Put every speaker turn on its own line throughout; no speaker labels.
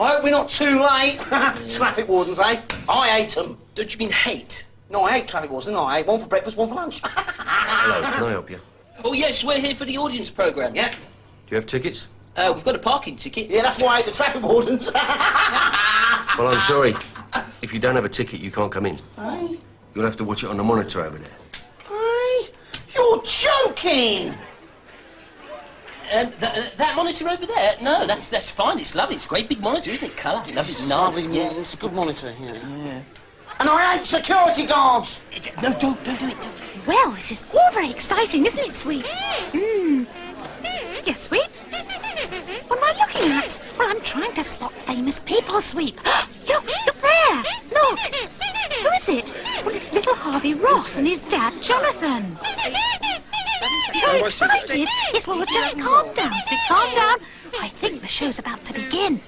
I hope we're not too late. Traffic wardens, eh? I hate them.
Don't you mean hate?
No, I hate traffic wardens, no. I hate one for breakfast, one for lunch.
Hello, can I help you?
Oh, yes, we're here for the audience programme.
Yeah.
Do you have tickets?
We've got a parking ticket.
Yeah, that's why I hate the traffic wardens.
Well, I'm sorry. If you don't have a ticket, you can't come in.
Hey?
You'll have to watch it on the monitor over there.
Hey? You're joking!
That monitor over there? No, that's fine. It's lovely. It's a great big monitor, isn't it? Colour. Lovely, nice.
Lovely, yeah, it's a good monitor, yeah. And I hate security guards!
No, don't do it.
Well, this is all very exciting, isn't it, Sweet? Yes, Sweet? What am I looking at? Well, I'm trying to spot famous people, Sweet. Look there! Look! Who is it? Well, it's little Harvey Ross and his dad, Jonathan. Very excited. Yes, well, just calm down, Sweet, calm down. I think the show's about to begin.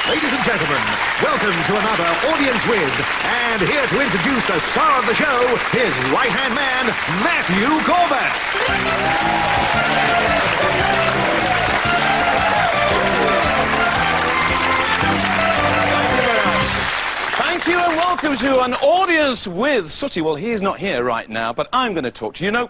Ladies and gentlemen, welcome to another Audience With. And here to introduce the star of the show, his right-hand man, Matthew Corbett.
Thank you and welcome to an Audience With Sooty. Well, he's not here right now, but I'm going to talk to you. You know,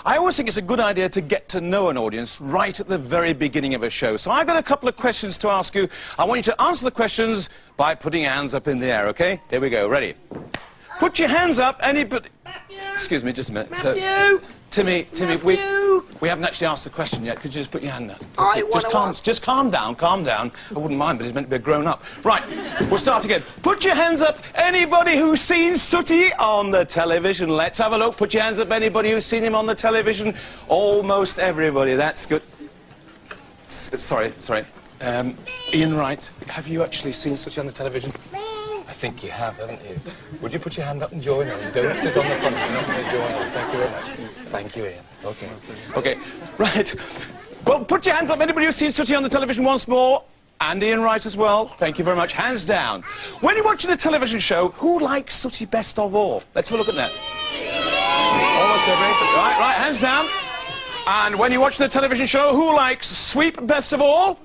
I always think it's a good idea to get to know an audience right at the very beginning of a show. So I've got a couple of questions to ask you. I want you to answer the questions by putting your hands up in the air, OK? Here we go. Ready? Put your hands up, anybody...
Matthew!
Excuse me, just a minute.
Matthew!
Timmy, we haven't actually asked the question yet. Could you just put your hand up? Just calm down. I wouldn't mind, but he's meant to be a grown-up. Right, we'll start again. Put your hands up, anybody who's seen Sooty on the television. Let's have a look. Put your hands up, anybody who's seen him on the television. Almost everybody. That's good. Sorry. Ian Wright, have you actually seen Sooty on the television? I think you have, haven't you? Would you put your hand up and join in? Don't sit on the front. You're not going to join in. Thank you very much. Thank you, Ian. OK, right. Well, put your hands up, anybody who's seen Sooty on the television once more. And Ian Wright as well. Thank you very much. Hands down. When you're watching the television show, who likes Sooty best of all? Let's have a look at that. Almost everybody. Right, hands down. And when you watch the television show, who likes Sweep best of all?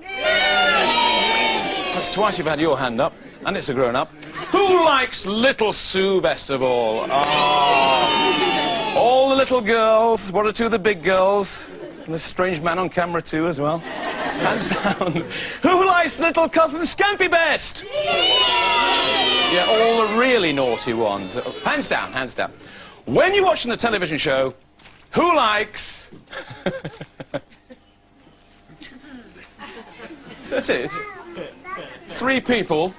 That's twice you've had your hand up, and it's a grown-up. Who likes Little Sue best of all? Oh. All the little girls, one or two of the big girls, and the strange man on camera too as well. Hands down. Who likes Little Cousin Scampy best? Yeah, all the really naughty ones. Hands down. When you're watching the television show, who likes... That's it. 3 people,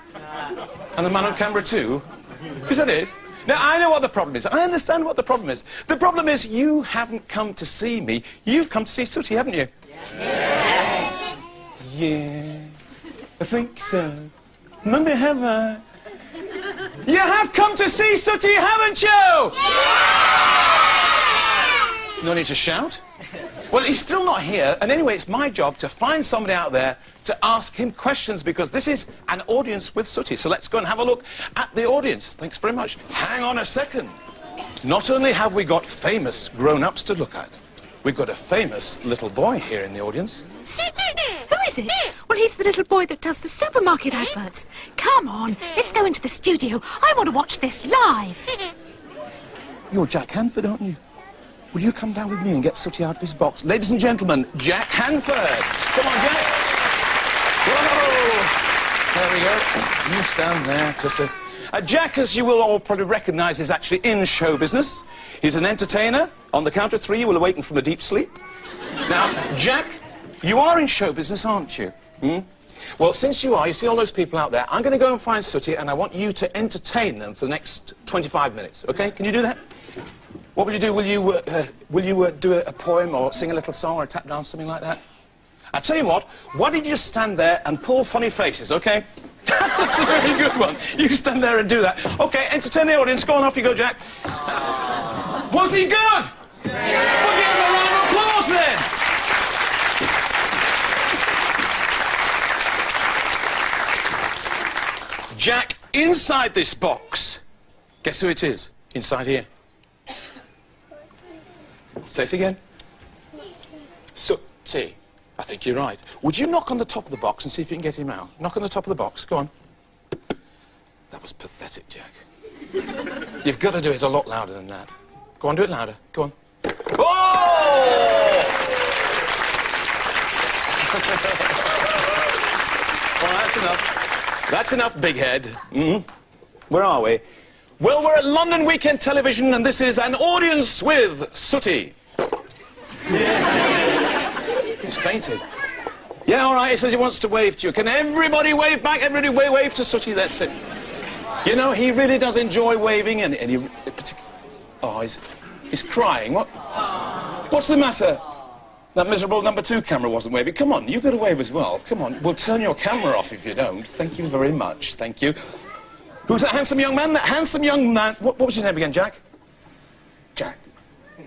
and the man on camera 2. Is that it? Now, I know what the problem is. I understand what the problem is. The problem is you haven't come to see me. You've come to see Sooty, haven't you? Yes. Yeah. I think so. Mummy, have I? You have come to see Sooty, haven't you? No need to shout. Well, he's still not here, and anyway, it's my job to find somebody out there to ask him questions, because this is an Audience with Sooty. So let's go and have a look at the audience. Thanks very much. Hang on a second. Not only have we got famous grown-ups to look at, we've got a famous little boy here in the audience.
Who is it? Well, he's the little boy that does the supermarket adverts. Come on, let's go into the studio. I want to watch this live.
You're Jack Hanford, aren't you? Will you come down with me and get Sooty out of his box? Ladies and gentlemen, Jack Hanford. Come on, Jack. Whoa. There we go. You stand there. Jack, as you will all probably recognise, is actually in show business. He's an entertainer. On the count of 3, you will awaken from a deep sleep. Now, Jack, you are in show business, aren't you? Well, since you are, you see all those people out there, I'm going to go and find Sooty, and I want you to entertain them for the next 25 minutes, OK? Can you do that? What will you do? Will you do a poem or sing a little song or a tap dance, something like that? I tell you what, why don't you just stand there and pull funny faces, OK? That's a very good one. You stand there and do that. OK, entertain the audience. Go on, off you go, Jack. Was he good? Yeah. We'll give him a round of applause then. Jack, inside this box, guess who it is? Inside here. Say it again. Sooty. I think you're right. Would you knock on the top of the box and see if you can get him out? Knock on the top of the box. Go on. That was pathetic, Jack. You've got to do it a lot louder than that. Go on, do it louder. Go on. Oh! Well, that's enough. That's enough, big head. Where are we? Well, we're at London Weekend Television, and this is An Audience with Sooty. He's fainted. Yeah, all right, he says he wants to wave to you. Can everybody wave back? Everybody wave to Sooty, that's it. You know, he really does enjoy waving, and he... Oh, he's crying. What's the matter? That miserable number 2 camera wasn't waving. Come on, you've got to wave as well. Come on, we'll turn your camera off if you don't. Thank you very much, thank you. Who's that handsome young man? That handsome young man... What was your name again, Jack? Jack.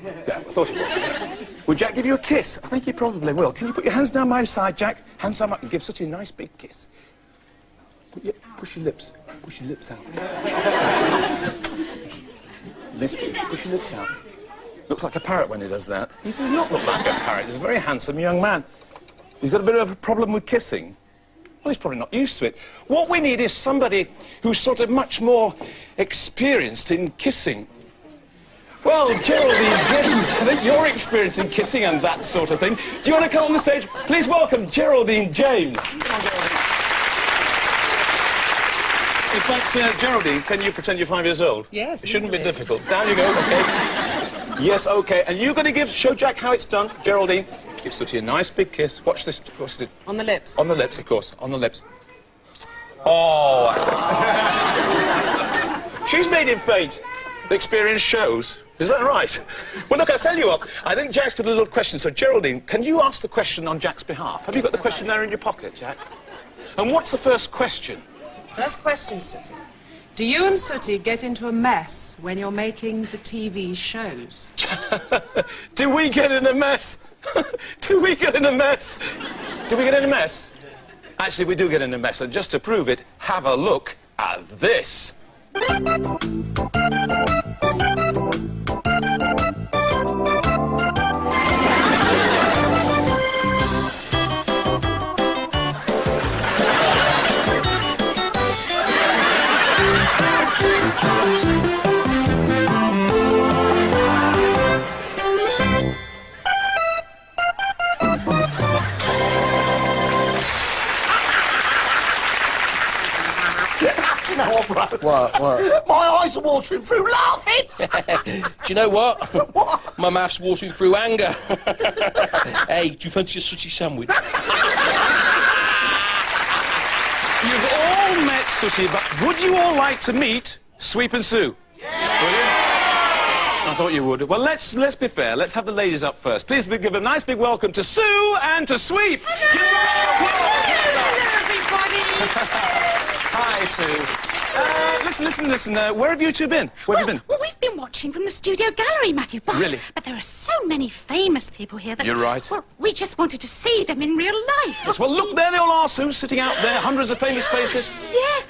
Yeah, I thought it was. Will Jack give you a kiss? I think he probably will. Can you put your hands down my side, Jack? Hands down my... And give Sooty a nice big kiss. Push your lips. Push your lips out. Listen, push your lips out. Looks like a parrot when he does that. He does not look like a parrot. He's a very handsome young man. He's got a bit of a problem with kissing. Well, he's probably not used to it. What we need is somebody who's sort of much more experienced in kissing. Well, Geraldine James, I think you're experienced in kissing and that sort of thing. Do you want to come on the stage? Please welcome Geraldine James. Come on, Geraldine. In fact, Geraldine, can you pretend you're 5 years old?
Yes,
it shouldn't
easily.
be difficult. Down you go, OK. Yes, OK. And you're going to show Jack how it's done. Geraldine, give Sooty a nice big kiss. Watch this. What's it?
On the lips.
On the lips, of course. On the lips. Oh. She's made him faint. The experience shows. Is that right? Well, look, I'll tell you what. I think Jack's got a little question. So, Geraldine, can you ask the question on Jack's behalf? Have you got the question there in your pocket, Jack? And what's the first question?
First question, Sooty. Do you and Sooty get into a mess when you're making the TV shows?
Do we get in a mess? Do we get in a mess? Do we get in a mess? Actually, we do get in a mess. And just to prove it, have a look at this.
What?
My eyes are watering through laughing.
Do you know what?
What?
My mouth's watering through anger. Hey, do you fancy a Sooty sandwich?
You've all met Sooty, but would you all like to meet Sweep and Sue? Yeah. Will you? I thought you would. Well, let's be fair. Let's have the ladies up first. Please give a nice big welcome to Sue and to Sweep.
Hello, everybody.
Hi, Sue. Listen. Where have you two been? Where have you been?
Well, we've been watching from the studio gallery, Matthew. But,
Really?
But there are so many famous people here that...
You're right.
Well, we just wanted to see them in real life.
Yes, well, look, there they all are, Sue, sitting out there. Hundreds of famous faces.
Yes.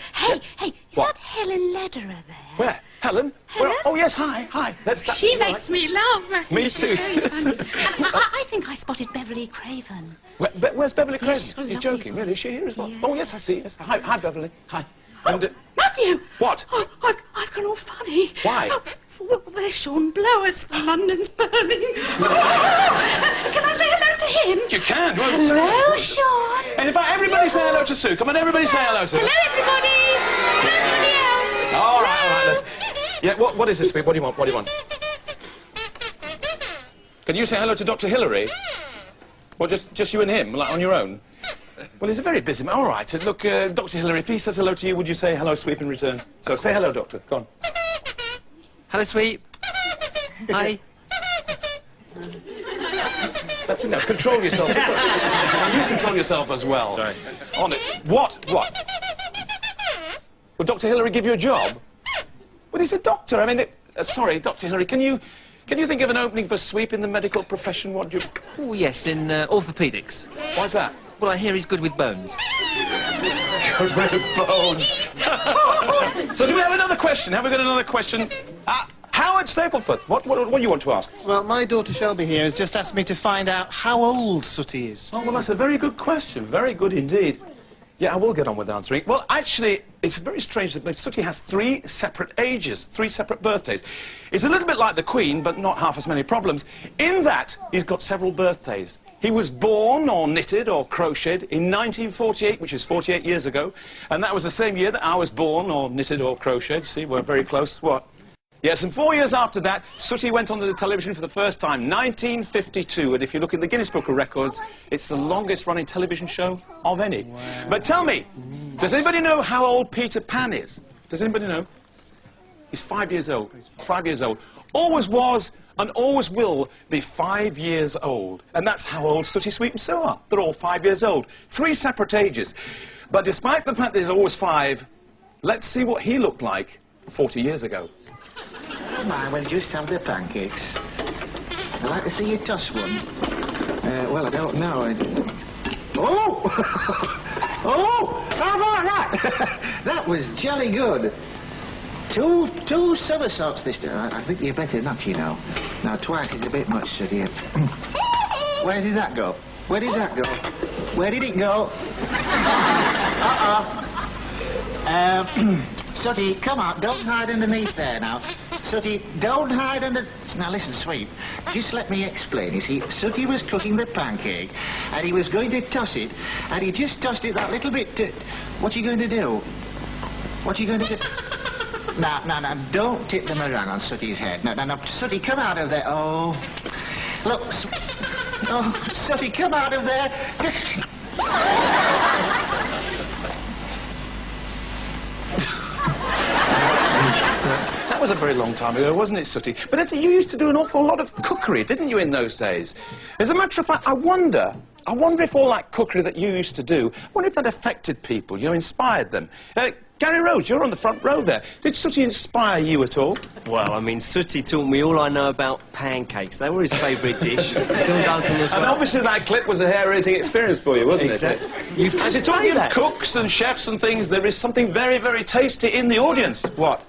Hey, is
What?
that Helen Lederer there?
Where? Helen?
Helen?
Oh, yes, hi. That's
She
right.
makes me laugh, Matthew.
Me
She's
too.
very funny. And I think I spotted Beverly Craven.
Where's Beverly Craven?
she's got a
You're
lovely
joking, really? Is she here as well?
voice.
Oh, yes, I see. Yes. Hi, Beverly. Hi. And,
Matthew!
What?
I've gone all funny.
Why?
Well, there's Sean Blowers for London's Burning. Can I say hello to him?
You can. Well,
Hello, Sean.
And in fact, everybody say hello to Sue. Come on, everybody say hello to her.
Hello, everybody. Hello, everybody else.
All right. Yeah, what is this, Sweep? What do you want? Can you say hello to Dr. Hillary? Or just you and him, like on your own? Well, he's a very busy man. All right. Look, Dr. Hillary, if he says hello to you, would you say hello, Sweep, in return? So say hello, Doctor. Go on.
Hello, Sweep. Hi.
That's enough. Control yourself. You control yourself as well.
Sorry.
On it. What? Will Dr. Hillary give you a job? Well, he's a doctor. I mean, sorry, Dr. Hillary, can you think of an opening for Sweep in the medical profession? What do you...
Oh, yes, in orthopaedics.
Why's that?
Well, I hear he's good with bones.
Good with bones. So do we have another question? Have we got another question? Howard Staplefoot, what do you want to ask?
Well, my daughter Shelby here has just asked me to find out how old Sooty is.
Oh, well, that's a very good question. Very good indeed. Yeah, I will get on with answering. Well, actually, it's very strange that Sooty has 3 separate ages, 3 separate birthdays. It's a little bit like the Queen, but not half as many problems. In that, he's got several birthdays. He was born or knitted or crocheted in 1948, which is 48 years ago. And that was the same year that I was born or knitted or crocheted. See, we're very close. What? Yes, and 4 years after that, Sooty went onto the television for the first time, 1952. And if you look in the Guinness Book of Records, it's the longest-running television show of any. Wow. But tell me, does anybody know how old Peter Pan is? Does anybody know? He's 5 years old. 5 years old. Always was and always will be 5 years old. And that's how old Sooty, Sweep and Sue are. They're all 5 years old. 3 separate ages. But despite the fact that he's always 5, let's see what he looked like 40 years ago.
I will just have the pancakes. I'd like to see you toss one. Well, I don't know. Oh! Oh! How about that? That was jolly good. Two somersaults this time. I think you better not, you know. Now, twice is a bit much, so dear. Where did that go? Where did that go? Where did it go? Sooty, come on, don't hide underneath there now. Sooty, don't hide under... Now listen, Sweep, just let me explain. You see, Sooty was cooking the pancake, and he was going to toss it, and he just tossed it that little bit... What are you going to do? What are you going to do? Now, don't tip them around on Sooty's head. Now, Sooty, come out of there. Oh, look. Oh, Sooty, come out of there.
That was a very long time ago, wasn't it, Sooty? But you used to do an awful lot of cookery, didn't you, in those days? As a matter of fact, I wonder if all that cookery that you used to do, I wonder if that affected people, you know, inspired them. Gary Rhodes, you're on the front row there. Did Sooty inspire you at all?
Well, I mean, Sooty taught me all I know about pancakes. They were his favourite dish. Still does them as well.
And obviously that clip was a hair-raising experience for you, wasn't it?
You
As you're talking of cooks and chefs and things, there is something very, very tasty in the audience. What?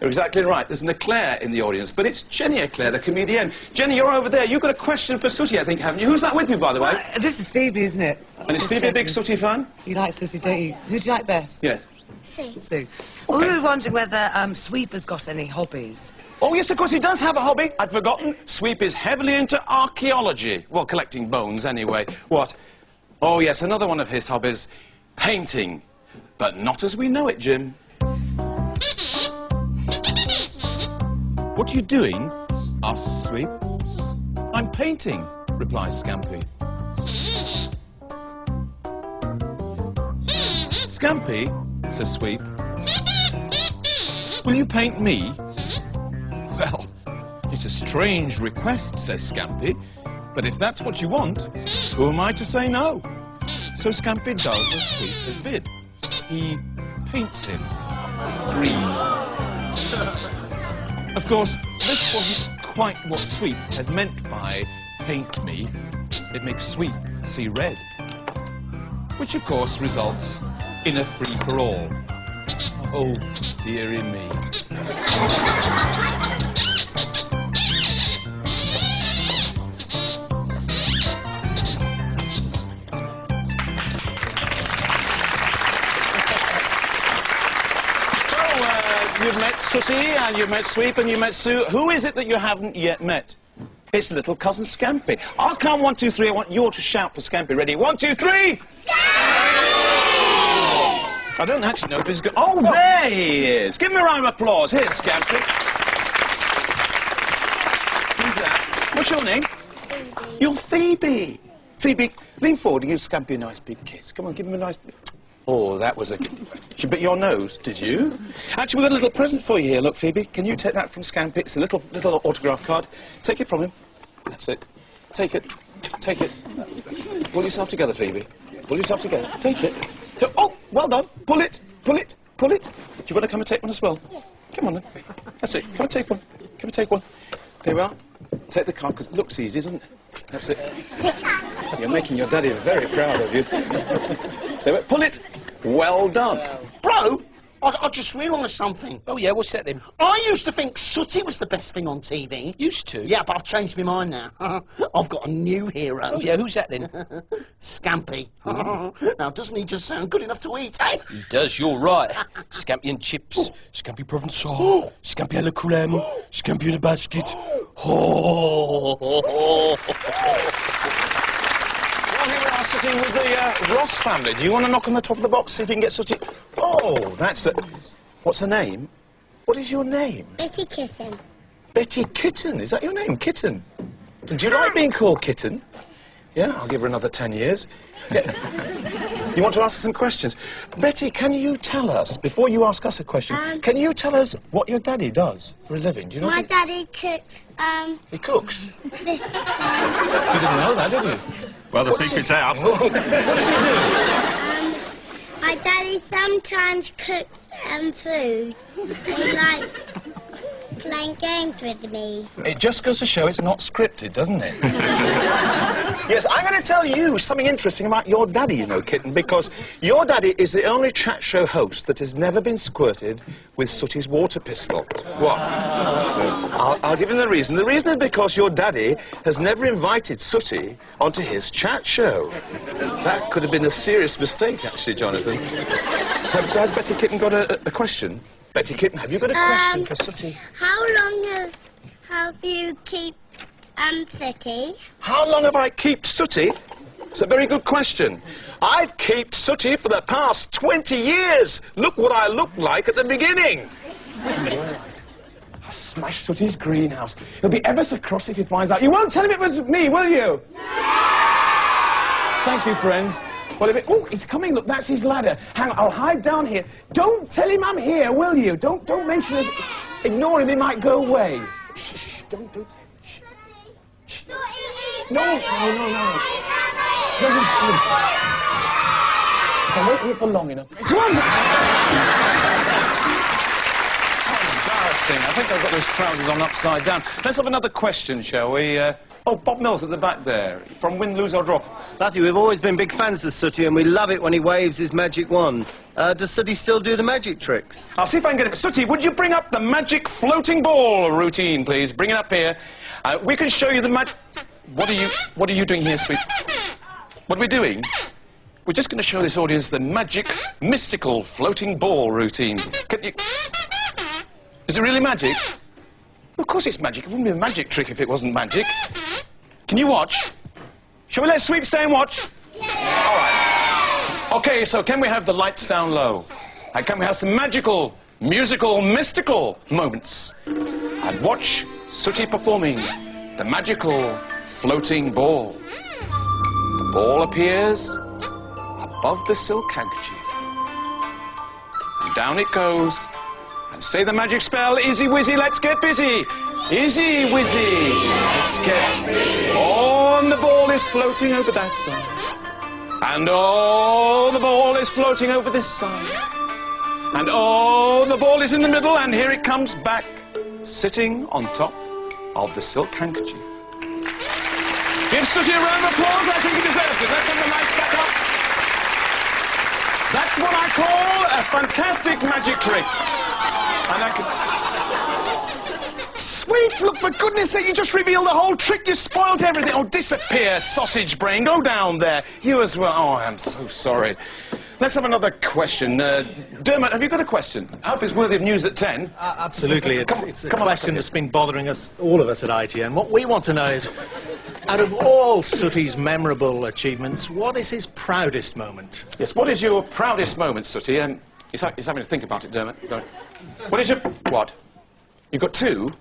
You're exactly right. There's an eclair in the audience, but it's Jenny Eclair, the comedian. Jenny, you're over there. You've got a question for Sooty, I think, haven't you? Who's that with you, by the way?
This is Phoebe, isn't it?
And is Phoebe a big Sooty fan?
You like Sooty, don't you? Who do you like best?
Yes.
Sue. Sue. Well, we were wondering whether Sweep has got any hobbies.
Oh, yes, of course, he does have a hobby. I'd forgotten. Sweep is heavily into archaeology. Well, collecting bones, anyway. What? Oh, yes, another one of his hobbies. Painting. But not as we know it, Jim. What are you doing? asks Sweep. I'm painting, replies Scampy. Scampy, says Sweep, will you paint me? Well, it's a strange request, says Scampy, but if that's what you want, who am I to say no? So Scampy does as Sweep has bid. He paints him green. Of course, this wasn't quite what Sweep had meant by paint me. It makes Sweep see red, which of course results in a free-for-all. Oh, dearie me. You've met Sooty, and you've met Sweep, and you've met Sue. Who is it that you haven't yet met? It's little cousin Scampy. I'll count 1, 2, 3. I want you all to shout for Scampy. Ready? 1, 2, 3! I don't actually know if he's good. Oh, there he is. Give him a round of applause. Here's Scampy. Who's that? What's your name? Phoebe. You're Phoebe. Phoebe, lean forward and give Scampy a nice big kiss. Come on, give him a nice... Oh, that was a... You bit your nose, did you? Actually, we've got a little present for you here. Look, Phoebe, can you take that from Scampy? It's a little autograph card. Take it from him. That's it. Take it. Take it. Pull yourself together, Phoebe. Pull yourself together. Take it. So, oh, well done. Pull it. Pull it. pull it. Do you want to come and take one as well? Yeah. Come on then. That's it. Come and take one. Come and take one. There we are. Take the card, because it looks easy, doesn't it? That's it. You're making your daddy very proud of you. There we are. Pull it. Well done.
Bro, I just realised something.
Oh, yeah, what's that then?
I used to think Sooty was the best thing on TV.
Used to?
Yeah, but I've changed my mind now. I've got a new hero.
Oh, yeah, who's that then?
Scampi. Now, doesn't he just sound good enough to eat, eh?
He does, you're right. Scampi and chips, Scampi Provençal, Scampi à la crème, Scampi in a basket. Oh.
Well, here we are sitting with the Ross family. Do you want to knock on the top of the box, see if you can get Sooty? Oh, that's a... What's her name? What is your name?
Betty Kitten.
Betty Kitten? Is that your name, Kitten? Do you like being called Kitten? Yeah, I'll give her another 10 years. Yeah. You want to ask her some questions? Betty, can you tell us, before you ask us a question, can you tell us what your daddy does for a living? Do you know
My daddy cooks,
He cooks?
You didn't
You didn't know that, did you?
Well, the secret's out.
What does he do?
My daddy sometimes cooks food. He likes playing games with me.
It just goes to show it's not scripted, doesn't it? Yes, I'm going to tell you something interesting about your daddy, you know, Kitten, because your daddy is the only chat show host that has never been squirted with Sooty's water pistol. What? I'll give him the reason. The reason is because your daddy has never invited Sooty onto his chat show. That could have been a serious mistake, actually, Jonathan. Has Betty Kitten got a question? Betty Kitten, have you got a question for Sooty?
How long have you kept Sooty?
How long have I kept Sooty? It's a very good question. I've kept Sooty for the past 20 years. Look what I looked like at the beginning. I smashed Sooty's greenhouse. He'll be ever so cross if he finds out. You won't tell him it was me, will you? No! Thank you, friends. Well, oh, he's coming. Look, that's his ladder. Hang on, I'll hide down here. Don't tell him I'm here, will you? Don't mention it. Ignore him, he might go away. Shh, shh, don't. Shh. Shh. No. I'll wait here for long enough. Come on! Embarrassing. I think I've got those trousers on upside down. Let's have another question, shall we? Oh, Bob Mills at the back there. From Win, Lose or Draw.
Matthew, we've always been big fans of Sooty, and we love it when he waves his magic wand. Does Sooty still do the magic tricks?
I'll see if I can get it. Sooty, would you bring up the magic floating ball routine, please? Bring it up here. We can show you the magic... What are you doing here, sweet? What are we doing? We're just going to show this audience the magic, mystical floating ball routine. Can you... Is it really magic? Of course it's magic. It wouldn't be a magic trick if it wasn't magic. Can you watch? Shall we let Sweep stay and watch? Yeah. All right. OK, so can we have the lights down low? And can we have some magical, musical, mystical moments? And watch Sooty performing the magical floating ball. The ball appears above the silk handkerchief. And down it goes. And say the magic spell, Izzy Wizzy, let's get busy. Izzy Wizzy, let's get busy. Oh, and the ball is floating over that side. And oh, the ball is floating over this side. And oh, the ball is in the middle, and here it comes back, sitting on top of the silk handkerchief. Give Sooty a round of applause, I think he deserves it. Let's have the lights back up. That's what I call a fantastic magic trick. And I can... Sweep, look, for goodness sake, you just revealed the whole trick. You spoiled everything. Oh, disappear, sausage brain. Go down there. You as well. Oh, I'm so sorry. Let's have another question. Dermot, have you got a question? I hope it's worthy of news at 10.
Absolutely. It's a question that's been bothering us, all of us at ITN. What we want to know is, out of all Sooty's memorable achievements, what is his proudest moment?
Yes, what is your proudest moment, Sooty? He's having to think about it, Dermot. What is your... What? You've got two?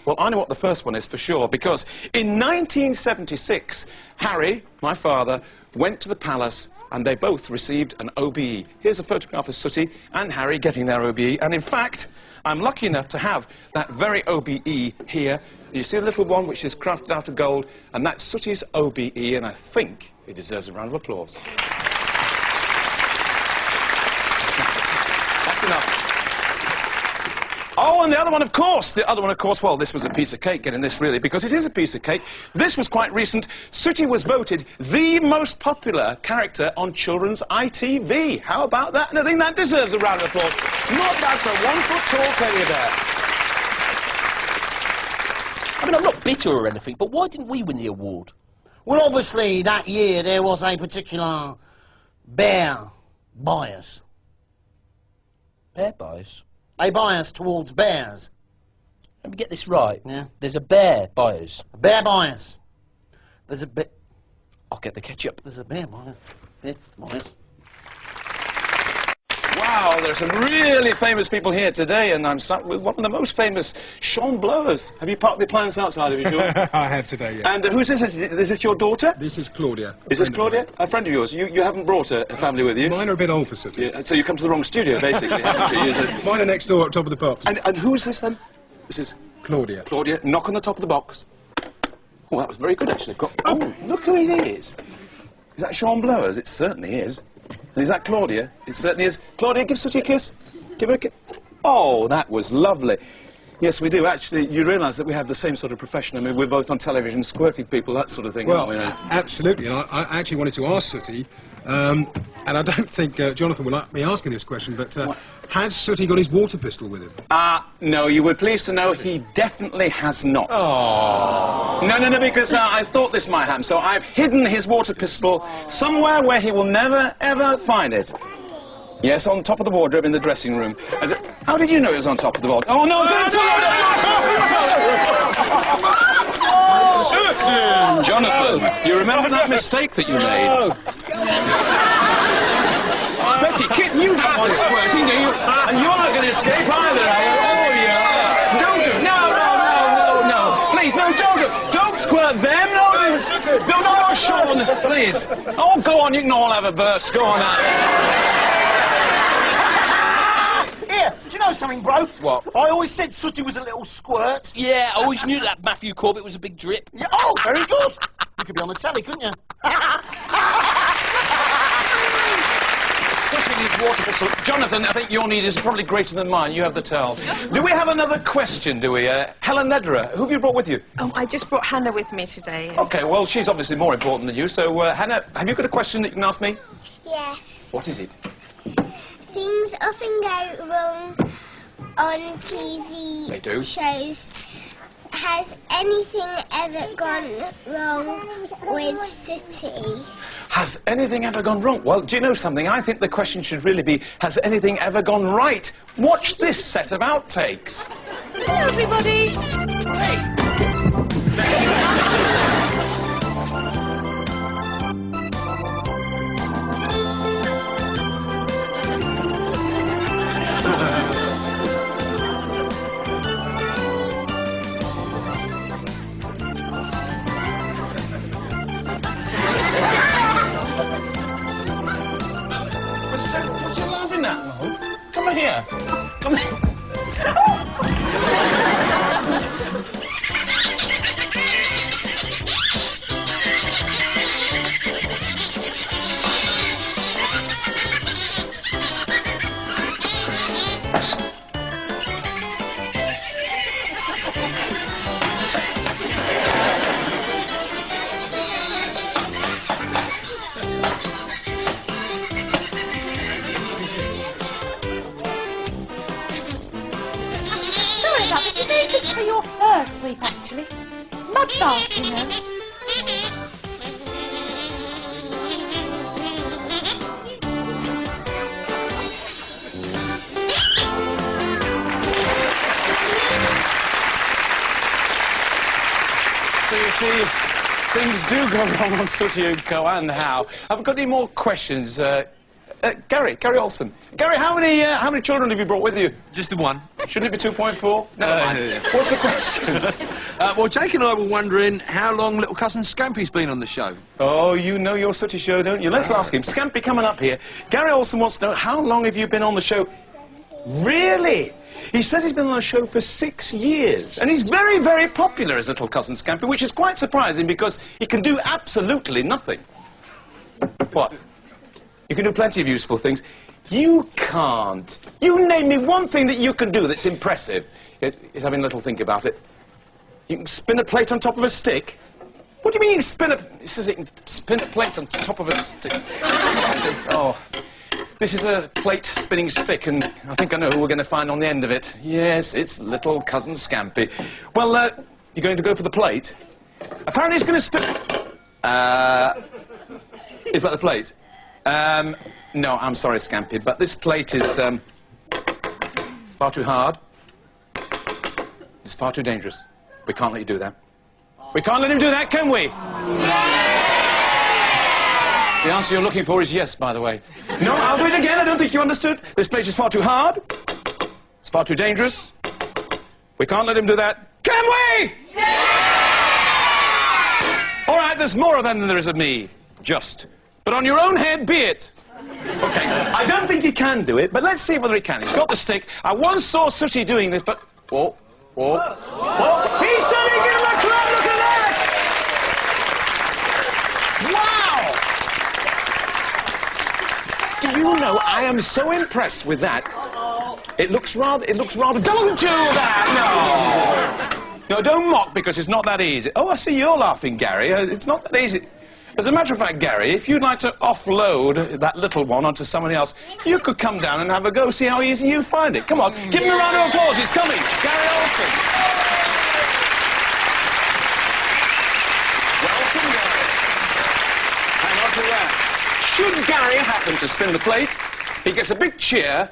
Well, I know what the first one is for sure, because in 1976, Harry, my father, went to the palace and they both received an OBE. Here's a photograph of Sooty and Harry getting their OBE, and in fact, I'm lucky enough to have that very OBE here. You see the little one which is crafted out of gold, and that's Sooty's OBE, and I think it deserves a round of applause. That's enough. Oh, and the other one, of course. The other one, of course, well, this was a piece of cake, getting this, really, because it is a piece of cake. This was quite recent. Sooty was voted the most popular character on children's ITV. How about that? And I think that deserves a round of applause. Not bad for a 1-foot-tall teddy bear.
I mean, I'm not bitter or anything, but why didn't we win the award?
Well, obviously, that year there was a particular bear bias.
Bear bias?
A bias towards bears.
Let me get this right.
Yeah.
There's a bear bias.
A bear bias. There's a bear...
I'll get the ketchup.
There's a bear bias. Bear bias.
Wow, there are some really famous people here today, and I'm sat with one of the most famous, Sean Blowers. Have you parked the appliance outside of you, Sean?
I have today, yeah.
And who's this? Is this your daughter?
This is Claudia.
Is this Claudia? A friend of yours? You haven't brought a family with you?
Mine are a bit old for Sooty.
Yeah, so you come to the wrong studio, basically, haven't you?
Mine are next door at top of the pops.
And who's this, then? This is...
Claudia.
Claudia, knock on the top of the box. Oh, that was very good, actually. Oh, look who it is. Is that Sean Blowers? It certainly is. And is that Claudia? It certainly is. Claudia, give Sooty a kiss. Give her a kiss. Oh, that was lovely. Yes, we do. Actually, you realise that we have the same sort of profession. I mean, we're both on television, squirting people, that sort of thing.
Well,
aren't we?
absolutely. And I actually wanted to ask Sooty, and I don't think Jonathan will like me asking this question, but has Sooty got his water pistol with him?
No, you were pleased to know he definitely has not.
Oh.
No, because I thought this might happen, so I've hidden his water pistol somewhere where he will never, ever find it. Yes, on top of the wardrobe in the dressing room. How did you know it was on top of the wardrobe? Oh, no, don't Jonathan, you remember that mistake that you made? Betty, kid, you don't want squirting, do you? And you're not going to escape either, are you? Oh, yeah. Don't do. No. Please, no, don't squirt them. No, Sean, please. Oh, go on, you can all have a burst. Go on now.
Here, do you know something, bro?
What?
I always said Sooty was a little squirt.
Yeah, I always knew that Matthew Corbett was a big drip.
Yeah, oh, very good. You could be on the telly, couldn't you?
Sooty needs water pistol. Jonathan, I think your need is probably greater than mine. You have the towel. Do we have another question, do we? Helen Lederer, who have you brought with you?
Oh, I just brought Hannah with me today. Yes.
OK, well, she's obviously more important than you, so, Hannah, have you got a question that you can ask me?
Yes.
What is it?
Things often go wrong on TV
They do.
shows. Has anything ever gone wrong with Sooty?
Has anything ever gone wrong? Well, do you know something? I think the question should really be, has anything ever gone right? Watch this set of outtakes.
Hello, everybody.
What you laughing at, Mo? Come here. Come here.
For your first sweep, actually. Mud bath, you know.
So you see, things do go wrong on Sooty & Co. and how. Have we got any more questions? Gary Olsen. Gary, how many children have you brought with you?
Just the one.
Shouldn't it be 2.4? Never mind. What's the question?
Well, Jake and I were wondering how long little cousin Scampy's been on the show.
Oh, you know your Sooty show, don't you? Let's ask him. Scampy coming up here. Gary Olsen wants to know, how long have you been on the show? Really? He says he's been on the show for 6 years. And he's very, very popular as little cousin Scampy, which is quite surprising because he can do absolutely nothing. What? You can do plenty of useful things. You can't. You name me one thing that you can do that's impressive. He's having a little think about it. You can spin a plate on top of a stick? What do you mean you can spin a... He says it can spin a plate on top of a stick. Oh, this is a plate spinning stick, and I think I know who we're going to find on the end of it. Yes, it's little cousin Scampy. Well, you're going to go for the plate? Apparently he's going to spin... Is that the plate? No, I'm sorry, Scampy, but this plate is, it's far too hard. It's far too dangerous. We can't let you do that. We can't let him do that, can we? The answer you're looking for is yes, by the way. No, I'll do it again. I don't think you understood. This plate is far too hard. It's far too dangerous. We can't let him do that. Can we? All right, there's more of them than there is of me. Just. But on your own head, be it. OK, I don't think he can do it, but let's see whether he can. He's got the stick. I once saw Sooty doing this, but... Oh, oh, oh. He's done it! Give him a clap! Look at that! Wow! Do you know, I am so impressed with that. It looks rather... Don't do that! No! No, don't mock, because it's not that easy. Oh, I see you're laughing, Gary. It's not that easy. As a matter of fact, Gary, if you'd like to offload that little one onto somebody else, you could come down and have a go, see how easy you find it. Come on, give him a round of applause. He's coming. Gary Olsen. Welcome, Gary. Hang on to that. Should Gary happen to spin the plate, he gets a big cheer,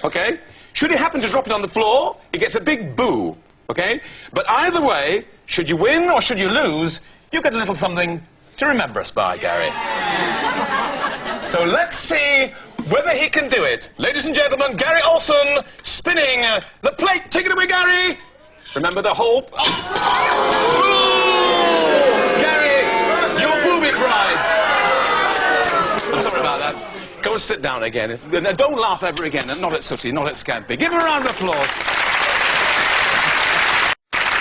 OK? Should he happen to drop it on the floor, he gets a big boo, OK? But either way, should you win or should you lose, you get a little something to remember us by, Gary. So let's see whether he can do it. Ladies and gentlemen, Gary Olsen spinning the plate. Take it away, Gary. Remember the whole... Oh! Gary, your booby prize. I'm sorry about that. Go and sit down again. Don't laugh ever again. Not at Sooty, not at Scampy. Give him a round of applause.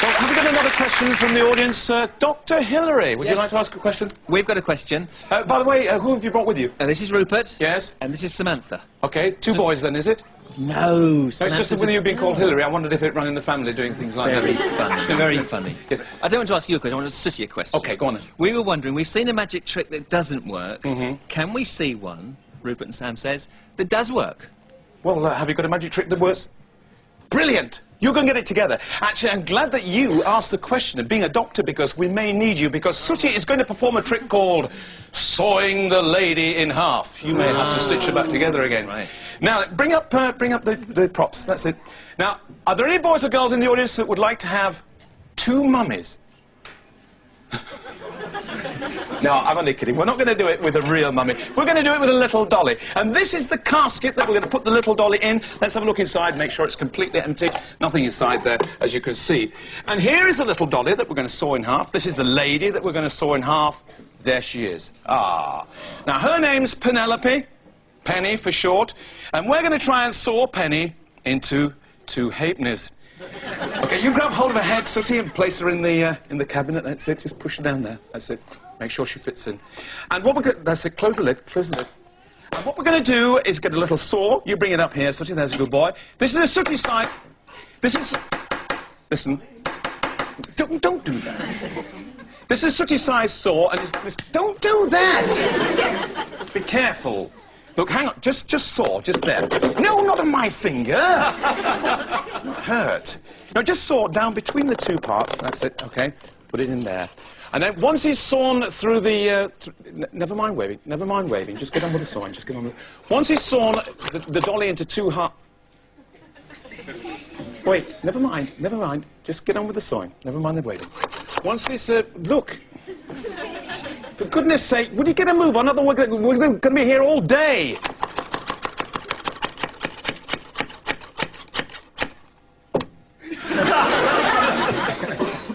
Well, have we got another question from the audience? Dr. Hillary, would you like to ask a question?
We've got a question.
By the way, who have you brought with you?
This is Rupert.
Yes.
And this is Samantha.
OK, two boys then, is it?
No,
It's just that when you've been called Hillary, I wondered if it ran in the family doing things like
Very
that.
funny, very funny.
Yes.
I don't want to ask you a question, I want to Sooty a question.
OK, go on then.
We were wondering, we've seen a magic trick that doesn't work. Can we see one, Rupert and Sam says, that does work?
Well, have you got a magic trick that works? Brilliant! You're going to get it together. Actually, I'm glad that you asked the question of being a doctor, because we may need you, because Sooty is going to perform a trick called sawing the lady in half. You may have to stitch her back together again.
Right.
Now, bring up the props. That's it. Now, are there any boys or girls in the audience that would like to have two mummies? No, I'm only kidding. We're not going to do it with a real mummy. We're going to do it with a little dolly. And this is the casket that we're going to put the little dolly in. Let's have a look inside, make sure it's completely empty. Nothing inside there, as you can see. And here is the little dolly that we're going to saw in half. This is the lady that we're going to saw in half. There she is. Ah. Now, her name's Penelope. Penny for short. And we're going to try and saw Penny into two halfpennies. OK, you grab hold of her head, Sooty, and place her in the cabinet. That's it. Just push her down there. That's it. Make sure she fits in. And what we're going to... That's it. Close the lid. Close the lid. And what we're going to do is get a little saw. You bring it up here, Sooty. There's a good boy. This is a Sooty size. This is... Listen. Don't do that. This is a Sooty size saw, and it's... Don't do that! Be careful. Look, hang on. Just saw. Just there. No, not on my finger. Not hurt. No, just saw down between the two parts. That's it. OK. Put it in there. And then once he's sawn through the... never mind waving. Never mind waving. Just get on with the sawing. Just get on with... Once he's sawn the dolly into two half... Wait. Never mind. Never mind. Just get on with the sawing. Never mind the waving. Once he's... look. For goodness sake, would you get a move on? Otherwise, we're going to be here all day.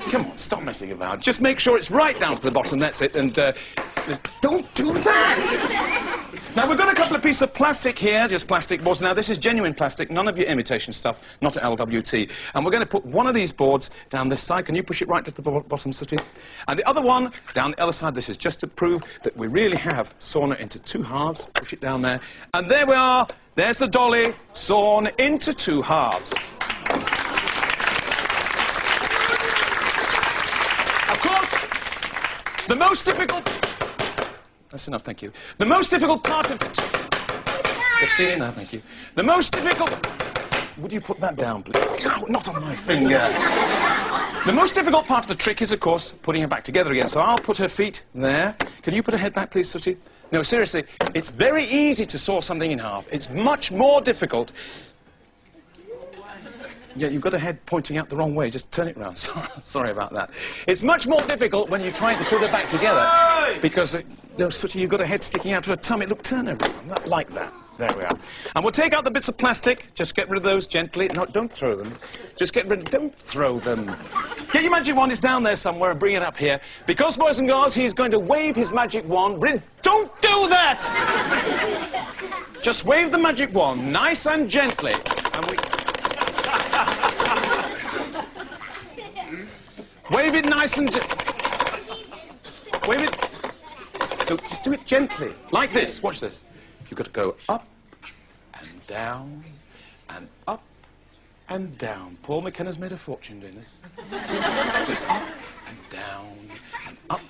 Come on, stop messing about. Just make sure it's right down to the bottom, that's it, and don't do that! Now, we've got a couple of pieces of plastic here, just plastic boards. Now, this is genuine plastic, none of your imitation stuff, not at LWT. And we're going to put one of these boards down this side. Can you push it right to the bottom, Sooty? And the other one down the other side. This is just to prove that we really have sawn it into 2 halves. Push it down there. And there we are. There's the dolly, sawn into 2 halves. Of course, the most difficult... That's enough, thank you. The most difficult part of... You've seen it now, thank you. The most difficult... Would you put that down, please? No, not on my finger. The most difficult part of the trick is, of course, putting her back together again. So I'll put her feet there. Can you put her head back, please, Sooty? No, seriously, it's very easy to saw something in half. It's much more difficult... Yeah, you've got a head pointing out the wrong way. Just turn it round. Sorry about that. It's much more difficult when you're trying to put her back together. Because, no, Sooty, you've got a head sticking out of her tummy. Look, turn her around. Like that. There we are. And we'll take out the bits of plastic. Just get rid of those gently. No, don't throw them. Just get rid of... Don't throw them. Get your magic wand. It's down there somewhere, and bring it up here. Because, boys and girls, he's going to wave his magic wand. Don't do that! Just wave the magic wand, nice and gently. And we... Wave it nice and wave it. No, just do it gently, like this. Watch this. You've got to go up and down and up and down. Paul McKenna's made a fortune doing this. Just up and down and up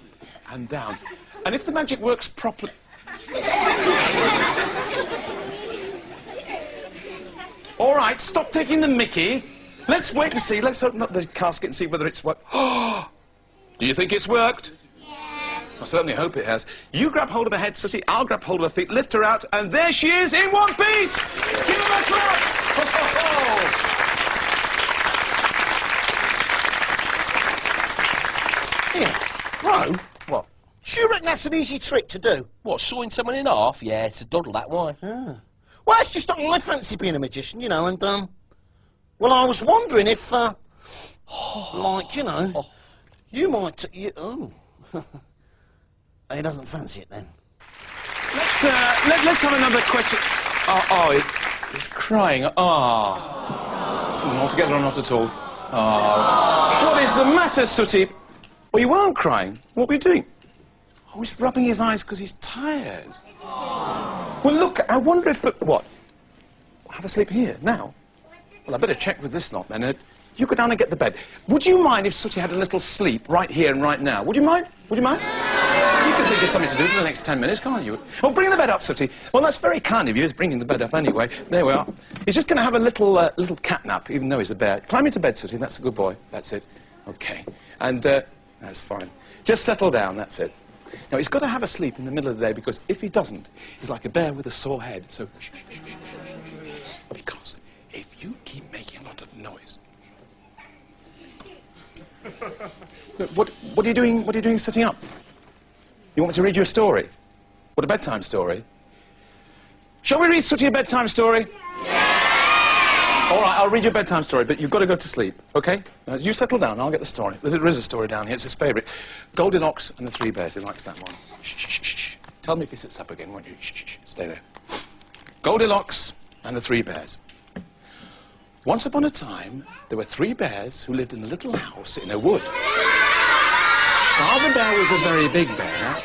and down. And if the magic works properly... All right, stop taking the mickey. Let's wait and see. Let's open up the casket and see whether it's worked. Do you think it's worked? Yes. I certainly hope it has. You grab hold of her head, Sooty. I'll grab hold of her feet, lift her out, and there she is in one piece! Give her a clap!
Here, Ro.
What?
Do you reckon that's an easy trick to do?
What, sawing someone in half? Yeah, it's a doddle, that one.
Ah. Well, it's just not my fancy being a magician, you know, and, well, I was wondering if, like, you know, you might... oh. He doesn't fancy it, then.
Let's have another question. He's crying. Altogether or not at all. What is the matter, Sooty? Well, you weren't crying. What were you doing? Oh, he's rubbing his eyes because he's tired. Well, look, I wonder if... What? Have a sleep here, now? Well, I better check with this lot, then. You go down and get the bed. Would you mind if Sooty had a little sleep right here and right now? Would you mind? Would you mind? You can think of something to do for the next 10 minutes, can't you? Oh, bring the bed up, Sooty. Well, that's very kind of you. He's bringing the bed up anyway. There we are. He's just going to have a little cat nap, even though he's a bear. Climb into bed, Sooty. That's a good boy. That's it. OK. And, that's fine. Just settle down. That's it. Now, he's got to have a sleep in the middle of the day, because if he doesn't, he's like a bear with a sore head. So, shh, shh, shh, shh. Because if you keep making a lot of noise... What are you doing? What are you doing sitting up? You want me to read you a story? What, a bedtime story? Shall we read Sooty a bedtime story? Yeah! All right, I'll read you a bedtime story, but you've got to go to sleep, OK? Now, you settle down, I'll get the story. There is a story down here, it's his favourite. Goldilocks and the Three Bears, he likes that one. Shh, shh, shh, shh. Tell me if he sits up again, won't you? Shh, shh, shh. Stay there. Goldilocks and the Three Bears. Once upon a time, there were 3 bears who lived in a little house in a wood. Father Bear was a very big bear.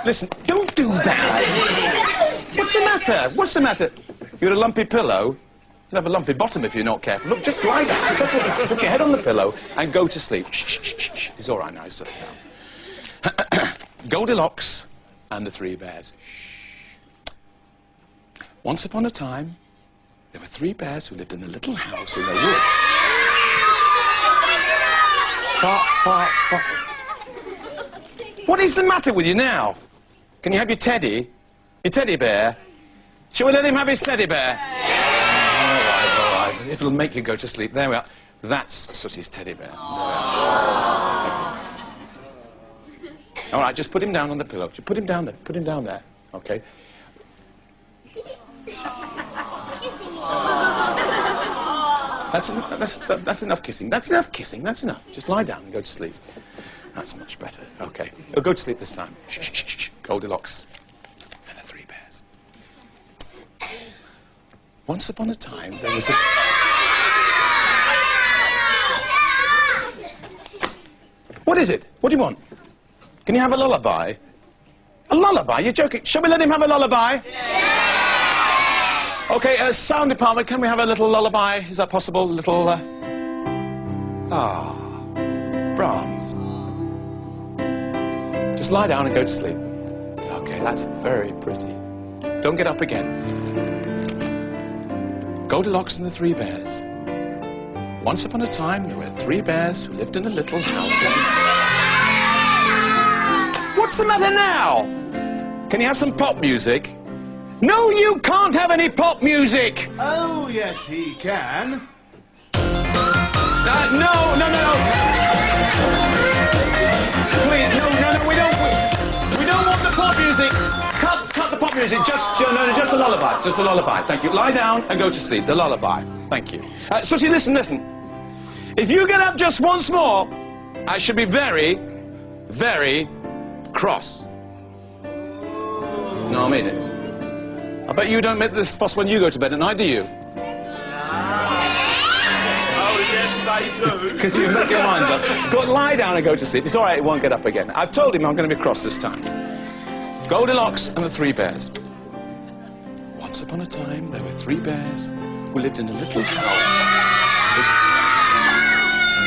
Listen, don't do that! What's the matter? What's the matter? You had a lumpy pillow? You'll have a lumpy bottom if you're not careful. Look, just lie down. Settle down. Put your head on the pillow and go to sleep. Shh, shh, shh, shh. It's all right now. Settle down. Goldilocks and the 3 bears. Shh. Once upon a time, there were 3 bears who lived in a little house in the wood. What is the matter with you now? Can you have your teddy? Your teddy bear? Shall we let him have his teddy bear? All right. If it'll make you go to sleep. There we are. That's Sooty's teddy bear. All right, just put him down on the pillow. Just put him down there. Put him down there. OK? That's enough kissing. That's enough kissing. That's enough. Just lie down and go to sleep. That's much better. Okay. Oh, go to sleep this time. Shh, shh, shh, shh. Goldilocks and the Three Bears. Once upon a time, there was a... What is it? What do you want? Can you have a lullaby? A lullaby? You're joking. Shall we let him have a lullaby? Yeah. Okay, sound department, can we have a little lullaby? Is that possible? A little, Brahms. Just lie down and go to sleep. Okay, that's very pretty. Don't get up again. Goldilocks and the Three Bears. Once upon a time, there were 3 bears who lived in a little house in... What's the matter now? Can you have some pop music? No, you can't have any pop music!
Oh, yes, he can.
No. Please, no, we don't want the pop music. Cut the pop music. Just a lullaby. Just a lullaby. Thank you. Lie down and go to sleep. The lullaby. Thank you. Sooty, listen. If you get up just once more, I should be very, very cross. No, I mean it. I bet you don't make this fuss when you go to bed at night, do you?
Oh, yes, they do.
Can you make your minds up? Go on, lie down and go to sleep. It's all right, it won't get up again. I've told him I'm going to be cross this time. Goldilocks and the 3 bears. Once upon a time, there were 3 bears who lived in a little house.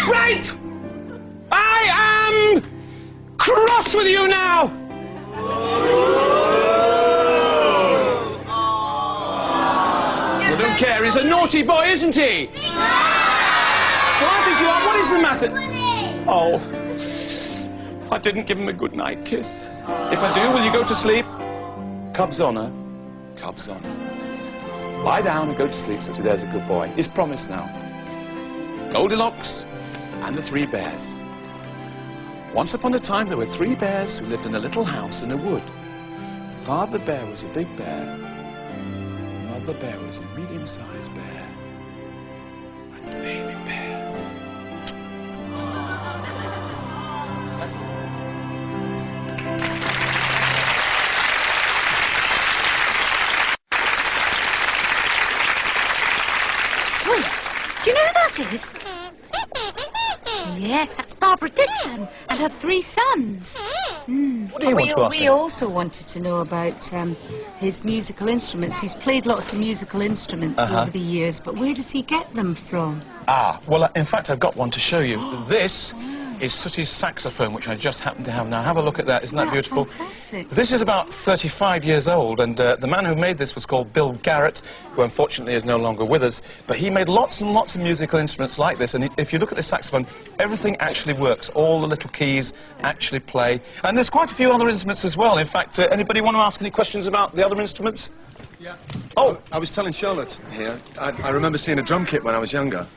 Right! I am cross with you now! I don't care, he's a naughty boy, isn't he? Well, I think you are. What is the matter? Oh, I didn't give him a good night kiss. If I do, will you go to sleep? Cubs honour. Cubs honour. Lie down and go to sleep, Sooty. There's a good boy. He's promised now. Goldilocks and the 3 bears. Once upon a time, there were 3 bears who lived in a little house in a wood. Father Bear was a big bear. Mother Bear was a medium-sized bear. And the baby bear.
Sweet. Do you know who that is? Yes, that's Barbara Dickson and her 3 sons.
What do you want to ask
We also wanted to know about his musical instruments. He's played lots of musical instruments over the years, but where does he get them from?
Well, in fact, I've got one to show you. This is Sooty's saxophone, which I just happen to have now. Have a look at that. Isn't that beautiful?
Fantastic.
This is about 35 years old, and the man who made this was called Bill Garrett, who unfortunately is no longer with us. But he made lots and lots of musical instruments like this, and if you look at this saxophone, everything actually works. All the little keys actually play. And there's quite a few other instruments as well. In fact, anybody want to ask any questions about the other instruments?
Yeah. Oh, I was telling Charlotte here, I remember seeing a drum kit when I was younger.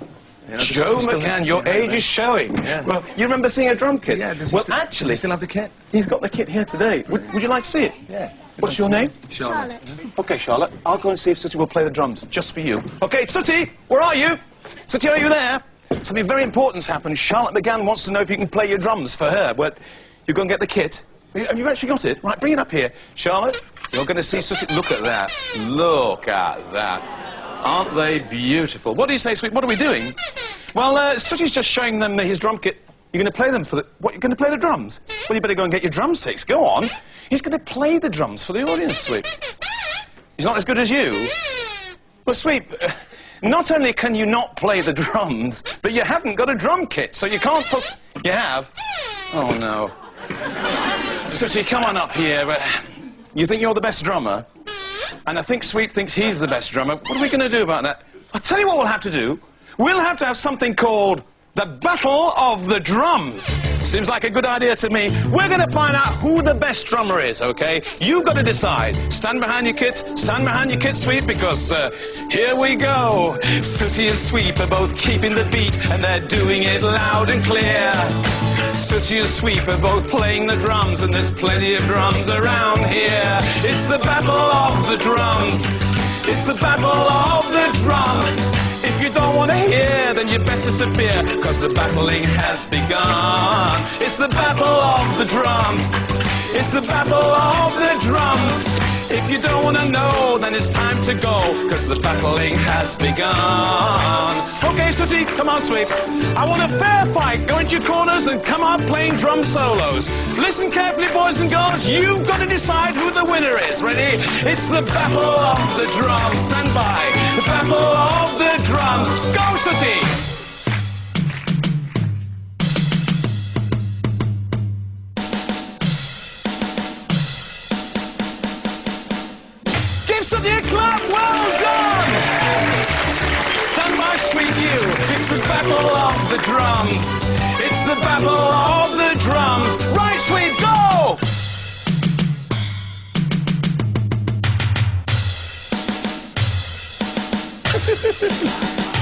You know,
Joe McCann, your age is showing.
Yeah.
Well, you remember seeing a drum kit?
Yeah.
Well, actually,
does he still have the kit?
He's got the kit here today. Would you like to see it?
Yeah.
What's your name?
Charlotte.
Okay, Charlotte. I'll go and see if Sooty will play the drums, just for you. Okay, Sooty, where are you? Sooty, are you there? Something very important's happened. Charlotte McGann wants to know if you can play your drums for her. Well, you go and get the kit. Have you actually got it? Right, bring it up here. Charlotte, you're going to see Sooty. Look at that. Look at that. Aren't they beautiful? What do you say, sweet? What are we doing? Well, Sooty's just showing them his drum kit. You're going to play them for the... What, you're going to play the drums? Well, you better go and get your drumsticks. Go on. He's going to play the drums for the audience, Sweet. He's not as good as you. Well, Sweet, not only can you not play the drums, but you haven't got a drum kit, so you can't put... You have? Oh, no. Sooty, come on up here. You think you're the best drummer? And I think Sweet thinks he's the best drummer. What are we going to do about that? I'll tell you what we'll have to do. We'll have to have something called the Battle of the Drums. Seems like a good idea to me. We're going to find out who the best drummer is, okay? You've got to decide. Stand behind your kit, Sweet, because here we go. Sooty and Sweet are both keeping the beat, and they're doing it loud and clear. Sooty and Sweet are both playing the drums, and there's plenty of drums around here. It's the Battle of the Drums. It's the Battle of the Drums. If you don't want to hear, then you best disappear, because the battling has begun. It's the battle of the drums. It's the battle of the drums. If you don't want to know, then it's time to go, because the battling has begun. Okay, Sooty, come on, sweep. I want a fair fight. Go into your corners and come on playing drum solos. Listen carefully, boys and girls. You've got to decide who the winner is. Ready? It's the battle of the drums. Stand by. The battle of the drums. Go, Sooty! Sooty a clap, well done! Stand by, sweet you. It's the battle of the drums. It's the battle of the drums. Right, sweet, go!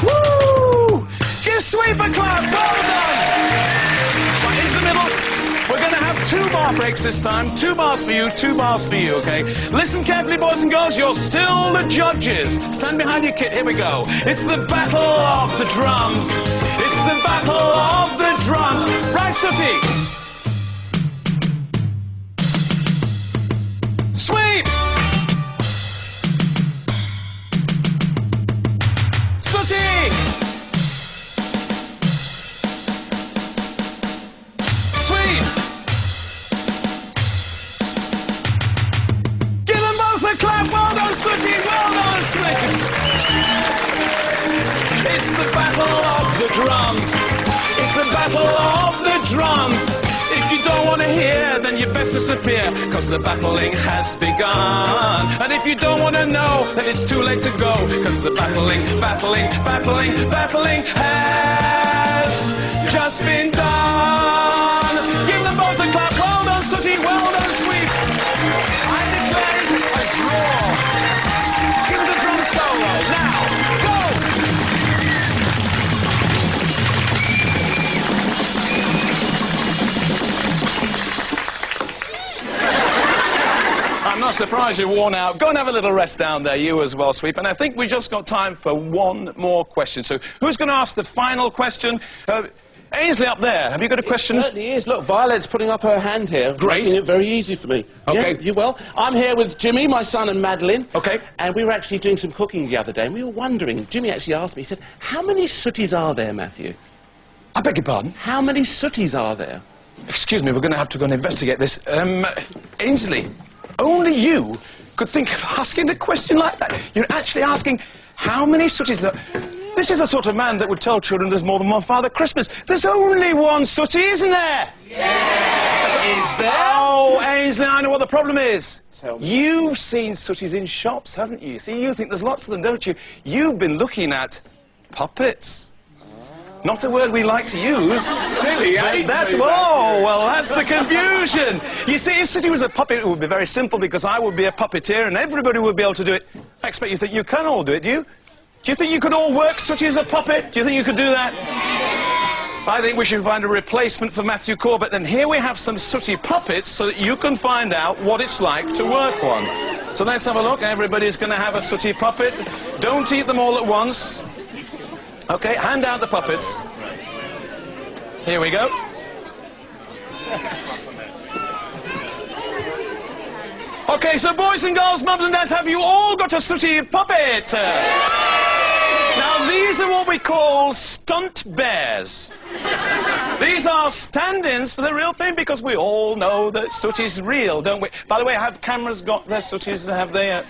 Woo! Give Sweep a clap, well done! Right, here's the middle. We're going to have 2 bar breaks this time. 2 bars for you, 2 bars for you, okay? Listen carefully, boys and girls. You're still the judges. Stand behind your kit. Here we go. It's the battle of the drums. It's the battle of the drums. Right, Sooty. Sweep. Sooty. Clap, well done, Sooty, well done, Sweep. It's the battle of the drums. It's the battle of the drums. If you don't want to hear, then you best disappear, because the battling has begun. And if you don't want to know, then it's too late to go, because the battling has just been done. Give them both a clap. Well done, Sooty, well done, Sweep. I declare it a draw. Give us a drum solo. Now, go! I'm not surprised you're worn out. Go and have a little rest down there, you as well, Sweep. And I think we just got time for one more question. So who's going to ask the final question? Ainsley up there, have you got a question?
It certainly is. Look, Violet's putting up her hand here.
Great.
Making it very easy for me.
Okay.
Yeah, you will. I'm here with Jimmy, my son, and Madeline.
Okay.
And we were actually doing some cooking the other day, and we were wondering, Jimmy actually asked me, he said, how many Sooties are there, Matthew?
I beg your pardon?
How many Sooties are there?
Excuse me, we're going to have to go and investigate this. Ainsley, only you could think of asking a question like that. You're actually asking how many Sooties there are. This is the sort of man that would tell children there's more than one Father Christmas. There's only one Sooty, isn't there?
Yeah!
Is there? Oh, Ainsley, I know what the problem is.
Tell me.
You've seen Sooties in shops, haven't you? See, you think there's lots of them, don't you? You've been looking at puppets. Not a word we like to use.
Silly, eh?
That's, well, that's the confusion. You see, if Sooty was a puppet, it would be very simple, because I would be a puppeteer and everybody would be able to do it. I expect you think you can all do it, do you? Do you think you could all work Sooty as a puppet? Do you think you could do that? I think we should find a replacement for Matthew Corbett. And here we have some Sooty puppets so that you can find out what it's like to work one. So let's have a look. Everybody's going to have a Sooty puppet. Don't eat them all at once. Okay, hand out the puppets. Here we go. Okay, so boys and girls, mums and dads, have you all got a Sooty puppet? Now, these are what we call stunt bears. These are stand-ins for the real thing, because we all know that Sooty's real, don't we? By the way, have cameras got their Sooties? Have they...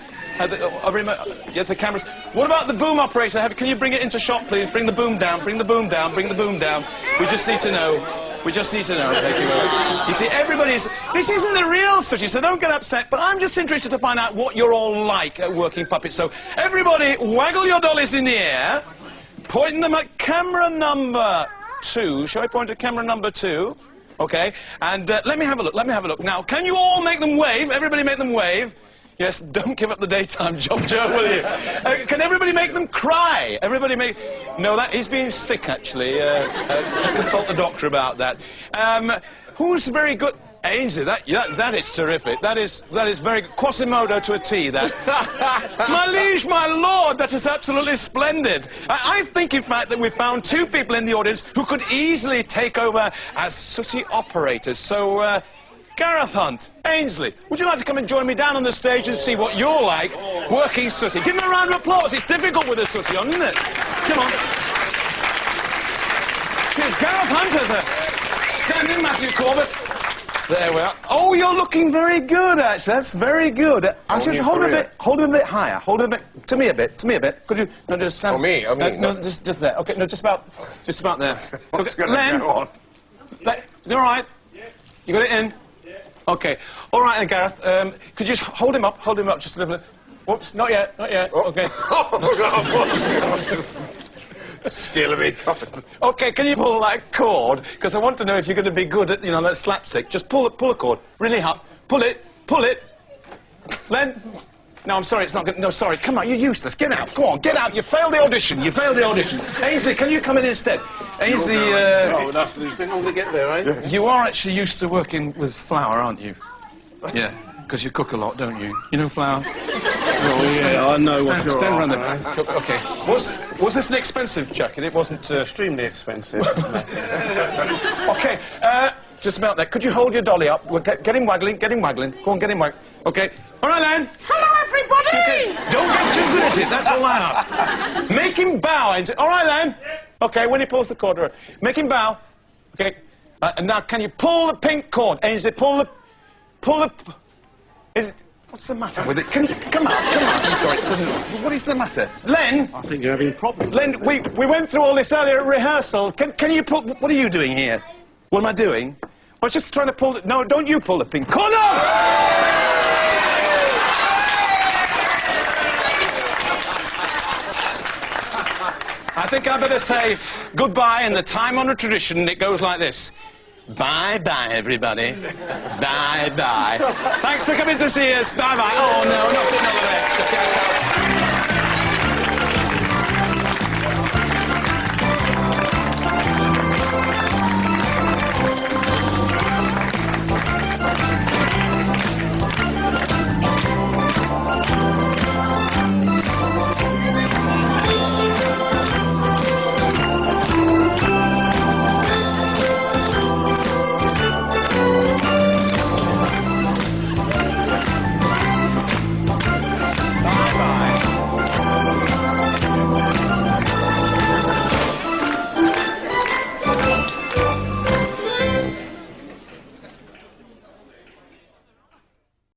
Yes, the cameras. What about the boom operator? Can you bring it into shot, please? Bring the boom down, bring the boom down, bring the boom down. We just need to know. We just need to know. Thank you. You see, everybody's... This isn't the real Sooty, so don't get upset, but I'm just interested to find out what you're all like at working puppets. So, everybody, waggle your dollies in the air, pointing them at camera number 2. Shall I point at camera number 2? Okay. And let me have a look, let me have a look. Now, can you all make them wave? Everybody make them wave. Yes, don't give up the daytime job, Joe, will you? Can everybody make them cry? Everybody make... No, he's being sick, actually. Consult the doctor about that. Who's very good... Ainsley, that is terrific. That is very Quasimodo to a T, that. My liege, my lord, that is absolutely splendid. I think, in fact, that we've found two people in the audience who could easily take over as sooty operators. So, Gareth Hunt, Ainsley, would you like to come and join me down on the stage and see what you're like working sooty? Give me a round of applause. It's difficult with a sooty on, isn't it? Come on. Here's Gareth Hunt as a stand-in, Matthew Corbett. There we are. Oh, you're looking very good, actually. That's very good. I should hold him a bit higher. Hold him a bit, to me a bit. Could you, no, just stand.
Oh, me?
No, just there. Okay, no, just about there.
What's
Okay,
going to go on?
You all right? You got it in? Okay. All right, then, Gareth. Could you just hold him up just a little bit? Whoops, not yet.
Oh.
Okay.
Skill of me.
Okay, can you pull that cord? Because I want to know if you're going to be good at, that slapstick. Just pull a cord. Really hard. Pull it. Len? No, I'm sorry, it's not good. No, sorry. Come on, you're useless. Get out. Go on, get out. You failed the audition. Ainsley, can you come in instead? Ainsley,
It's been long to get there, eh?
You are actually used to working with flour, aren't you? Yeah, because you cook a lot, don't you? You know flour?
Oh, yeah, I know what you're
Stand
on.
around the back. Okay. Was this an expensive jacket? It wasn't extremely expensive. Okay, just about that. Could you hold your dolly up? Get him waggling. Go on, get him waggling. Okay. All right, then.
Hello, everybody!
Okay. Don't get too good at it, that's all I ask. Make him bow. All right, then. Okay, when he pulls the cord, make him bow. Okay. And now, can you pull the pink cord? Ainsley, pull the... Is it... What's the matter with it? Can you... Come on. I'm sorry, it doesn't... What is the matter? Len?
I think you're having problems.
Len, we went through all this earlier at rehearsal. Can you pull... What are you doing here? What am I doing? I was just trying to pull... No, don't you pull the pink cord. No! I think I better say goodbye in the time-honoured tradition. It goes like this. Bye-bye, everybody. Bye-bye. Thanks for coming to see us. Bye-bye. Oh, no, not...